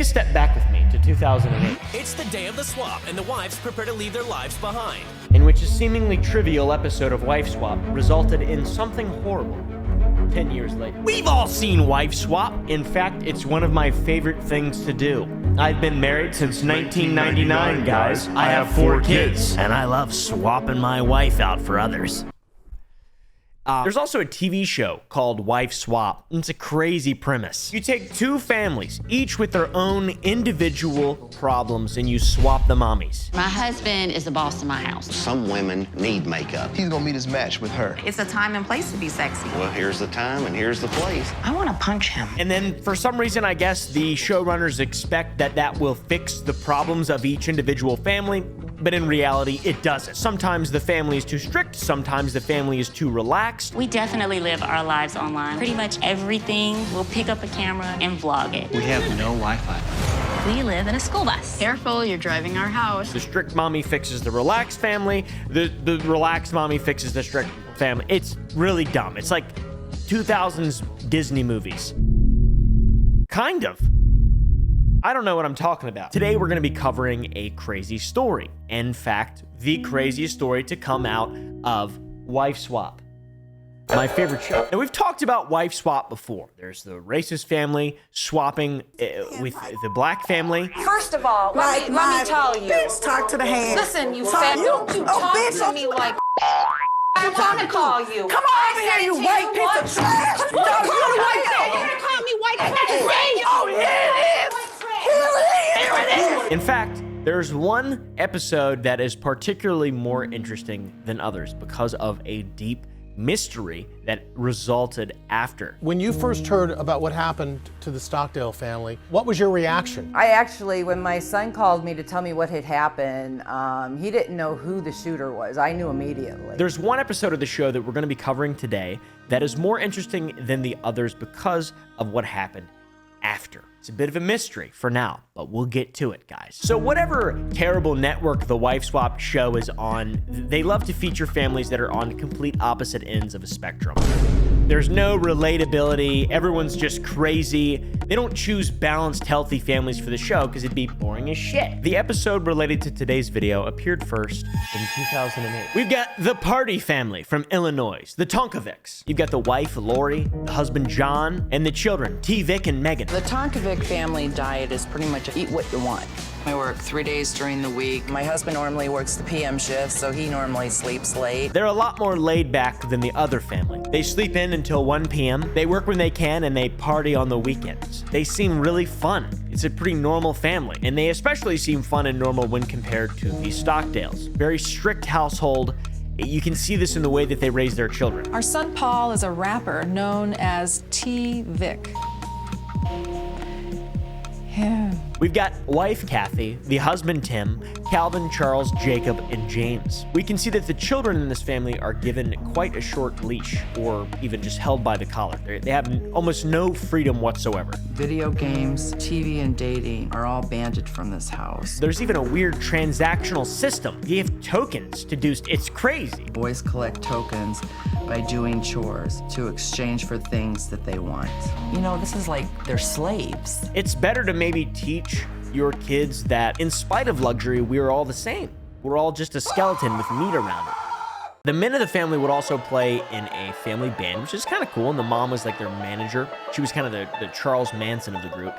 a step back with me to 2008. It's the day of the swap, and the wives prepare to leave their lives behind. In which a seemingly trivial episode of Wife Swap resulted in something horrible 10 years later. We've all seen Wife Swap. In fact, it's one of my favorite things to do. I've been married since 1999, guys. I have 4 kids, and I love swapping my wife out for others. There's also a TV show called Wife Swap. It's a crazy premise. You take 2 families, each with their own individual problems, and you swap the mommies. My husband is the boss of my house. Some women need makeup. He's gonna meet his match with her. It's a time and place to be sexy. Well, here's the time and here's the place. I want to punch him. And then for some reason, I guess the showrunners expect that will fix the problems of each individual family. But in reality, it doesn't. Sometimes the family is too strict, sometimes the family is too relaxed. We definitely live our lives online. Pretty much everything, we'll pick up a camera and vlog it. We have no Wi-Fi. We live in a school bus. Careful, you're driving our house. The strict mommy fixes the relaxed family, the relaxed mommy fixes the strict family. It's really dumb. It's like 2000s Disney movies. Kind of. I don't know what I'm talking about. Today, we're gonna be covering a crazy story. In fact, the craziest story to come out of Wife Swap. My favorite show. Now, we've talked about Wife Swap before. There's the racist family swapping with the black family. First of all, let me tell you. Bitch, talk to the hand. Listen, you fat, don't you talk to me like I'm trying to call you. Come on over here, you white piece of trash. You're gonna call me white trash. Oh, here it is. Here it is. In fact, there's one episode that is particularly more interesting than others because of a deep mystery that resulted after. When you first heard about what happened to the Stockdale family, what was your reaction? I actually, when my son called me to tell me what had happened, he didn't know who the shooter was. I knew immediately. There's one episode of the show that we're going to be covering today that is more interesting than the others because of what happened after. It's a bit of a mystery for now, but we'll get to it, guys. So whatever terrible network the Wife Swap show is on, they love to feature families that are on complete opposite ends of a spectrum. There's no relatability. Everyone's just crazy. They don't choose balanced, healthy families for the show because it'd be boring as shit. The episode related to today's video appeared first in 2008. We've got the Party family from Illinois, the Tonkovics. You've got the wife, Lori, the husband, John, and the children, T. Vic and Megan. The Tonkovic family diet is pretty much eat what you want. I work 3 days during the week. My husband normally works the PM shift, so he normally sleeps late. They're a lot more laid back than the other family. They sleep in until 1 p.m. They work when they can and they party on the weekends. They seem really fun. It's a pretty normal family, and they especially seem fun and normal when compared to the Stockdales. Very strict household. You can see this in the way that they raise their children. Our son Paul is a rapper known as T. Vic. Yeah. We've got wife Kathy, the husband Tim, Calvin, Charles, Jacob, and James. We can see that the children in this family are given quite a short leash, or even just held by the collar. They have almost no freedom whatsoever. Video games, TV, and dating are all banned from this house. There's even a weird transactional system. You have tokens to do, it's crazy. Boys collect tokens by doing chores to exchange for things that they want. You know, this is like they're slaves. It's better to maybe teach your kids that in spite of luxury, we're all the same. We're all just a skeleton with meat around it. The men of the family would also play in a family band, which is kind of cool. And the mom was like their manager. She was kind of the Charles Manson of the group.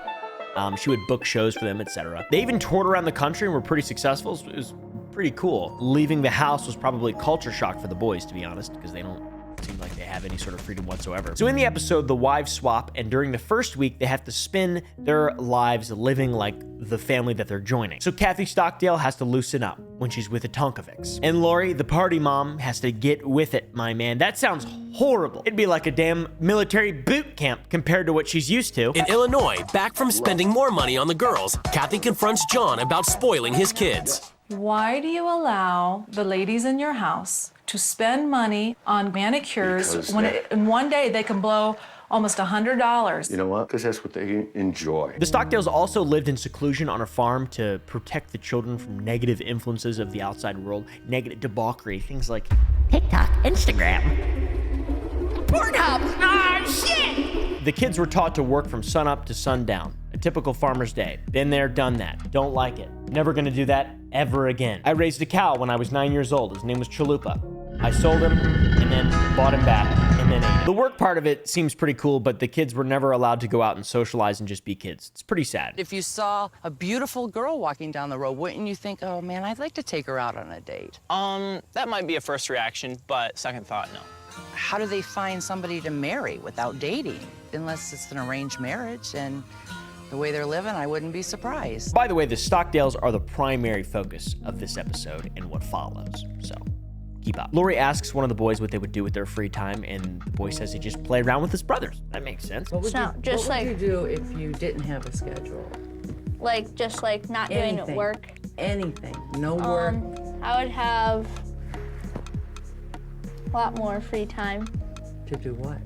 She would book shows for them, etc. They even toured around the country and were pretty successful. It was pretty cool. Leaving the house was probably culture shock for the boys, to be honest, because they don't seem like they have any sort of freedom whatsoever. So in the episode, the wives swap, and during the first week, they have to spend their lives living like the family that they're joining. So Kathy Stockdale has to loosen up when she's with the Tonkovics. And Lori, the party mom, has to get with it, my man. That sounds horrible. It'd be like a damn military boot camp compared to what she's used to. In Illinois, back from spending more money on the girls, Kathy confronts John about spoiling his kids. Why do you allow the ladies in your house to spend money on manicures when in one day they can blow almost $100? You know what? Because that's what they enjoy. The Stockdales also lived in seclusion on a farm to protect the children from negative influences of the outside world, negative debauchery, things like TikTok, Instagram, Pornhub. Ah, shit! The kids were taught to work from sunup to sundown, A typical farmer's day. Been there, done that. Don't like it. Never gonna do that ever again. I raised a cow when I was 9 years old. His name was Chalupa. I sold him and then bought him back and then ate him. The work part of it seems pretty cool, but the kids were never allowed to go out and socialize and just be kids. It's pretty sad. If you saw a beautiful girl walking down the road, wouldn't you think, oh man, I'd like to take her out on a date? That might be a first reaction, but second thought, no. How do they find somebody to marry without dating? Unless it's an arranged marriage, and the way they're living, I wouldn't be surprised. By the way, the Stockdales are the primary focus of this episode and what follows, so keep up. Lori asks one of the boys what they would do with their free time, and the boy says he just play around with his brothers. That makes sense. What would you do if you didn't have a schedule? Like, just like not doing work? Anything, no work? I would have a lot more free time. To do what?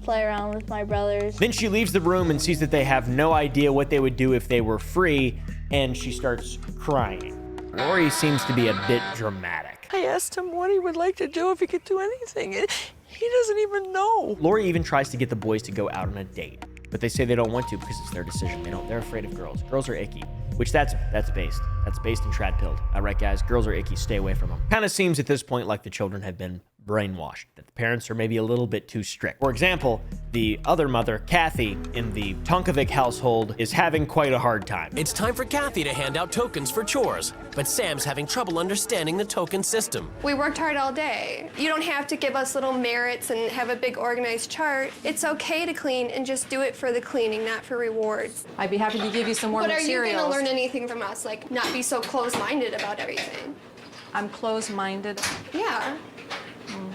Play around with my brothers. Then she leaves the room and sees that they have no idea what they would do if they were free, and she starts crying. Lori seems to be a bit dramatic. I asked him what he would like to do if he could do anything. He doesn't even know. Lori even tries to get the boys to go out on a date, but they say they don't want to because it's their decision. They're afraid of girls. Girls are icky, which that's based. That's based in Trad Pilled. All right, guys, girls are icky. Stay away from them. Kind of seems at this point like the children have been brainwashed, that the parents are maybe a little bit too strict. For example, the other mother, Kathy, in the Tonkovic household is having quite a hard time. It's time for Kathy to hand out tokens for chores, but Sam's having trouble understanding the token system. We worked hard all day. You don't have to give us little merits and have a big organized chart. It's okay to clean and just do it for the cleaning, not for rewards. I'd be happy to give you some more materials. But are you gonna learn anything from us? Like, not be so closed-minded about everything. I'm closed-minded. Yeah.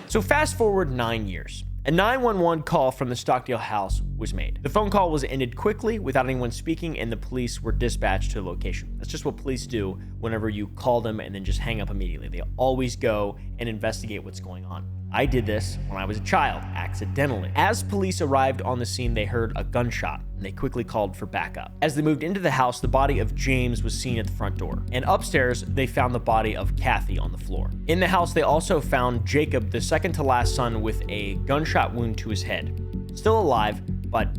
So fast forward 9 years. A 911 call from the Stockdale house was made. The phone call was ended quickly without anyone speaking, and the police were dispatched to the location. That's just what police do whenever you call them and then just hang up immediately. They always go and investigate what's going on. I did this when I was a child, accidentally. As police arrived on the scene, they heard a gunshot, and they quickly called for backup. As they moved into the house, the body of James was seen at the front door. And upstairs, they found the body of Kathy on the floor. In the house, they also found Jacob, the second to last son, with a gunshot wound to his head. Still alive, but,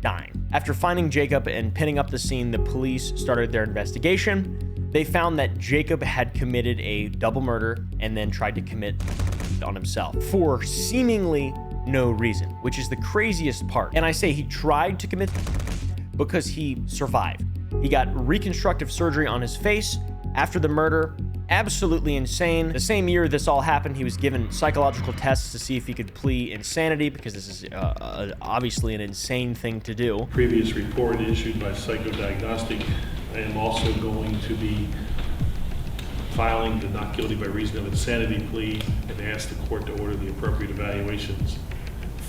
dying. After finding Jacob and pinning up the scene, the police started their investigation. They found that Jacob had committed a double murder and then tried to commit on himself for seemingly no reason, which is the craziest part. And I say he tried to commit because he survived. He got reconstructive surgery on his face after the murder. Absolutely insane. The same year this all happened, he was given psychological tests to see if he could plead insanity, because this is obviously an insane thing to do. Previous report issued by Psychodiagnostic. I am also going to be filing the not guilty by reason of insanity plea and ask the court to order the appropriate evaluations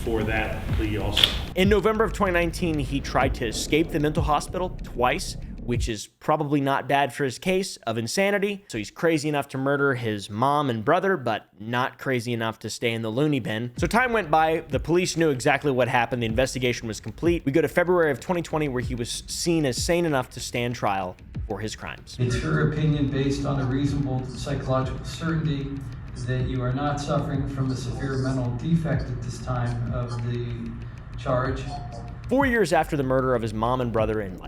for that plea also. In November of 2019, he tried to escape the mental hospital twice, which is probably not bad for his case of insanity. So he's crazy enough to murder his mom and brother, but not crazy enough to stay in the loony bin. So time went by. The police knew exactly what happened. The investigation was complete. We go to February of 2020, where he was seen as sane enough to stand trial for his crimes. It's her opinion, based on a reasonable psychological certainty, that you are not suffering from a severe mental defect at this time of the charge. 4 years after the murder of his mom and brother, in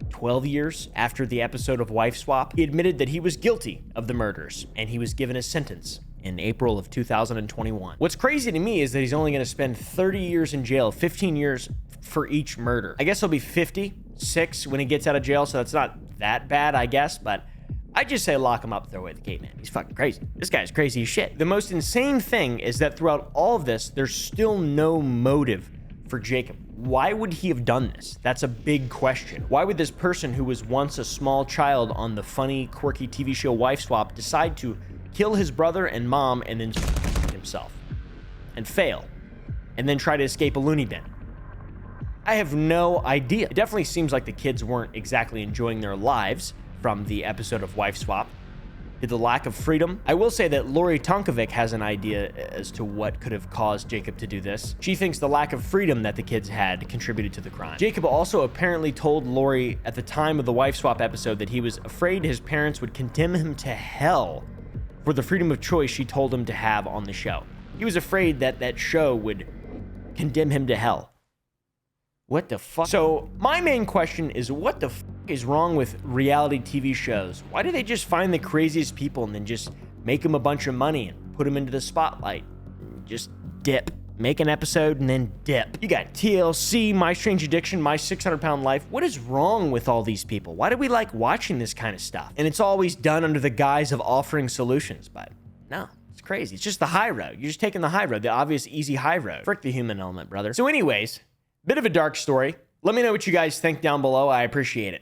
12 years after the episode of Wife Swap, he admitted that he was guilty of the murders, and he was given a sentence in April of 2021. What's crazy to me is that he's only going to spend 30 years in jail, 15 years for each murder. I guess he'll be 56 when he gets out of jail, so that's not that bad, I guess, but I just say lock him up, throw away the caveman. He's fucking crazy. This guy's crazy as shit. The most insane thing is that throughout all of this, there's still no motive for Jacob. Why would he have done this? That's a big question. Why would this person who was once a small child on the funny, quirky TV show Wife Swap decide to kill his brother and mom and then himself and fail and then try to escape a loony bin? I have no idea. It definitely seems like the kids weren't exactly enjoying their lives from the episode of Wife Swap. Did the lack of freedom? I will say that Lori Tonkovic has an idea as to what could have caused Jacob to do this. She thinks the lack of freedom that the kids had contributed to the crime. Jacob also apparently told Lori at the time of the Wife Swap episode that he was afraid his parents would condemn him to hell for the freedom of choice she told him to have on the show. He was afraid that that show would condemn him to hell. What the fuck? So my main question is, what the fuck is wrong with reality TV shows? Why do they just find the craziest people and then just make them a bunch of money and put them into the spotlight? Just dip. Make an episode and then dip. You got TLC, My Strange Addiction, My 600-Pound Life. What is wrong with all these people? Why do we like watching this kind of stuff? And it's always done under the guise of offering solutions, but no, it's crazy. It's just the high road. You're just taking the high road, the obvious easy high road. Frick the human element, brother. So anyways, bit of a dark story. Let me know what you guys think down below. I appreciate it.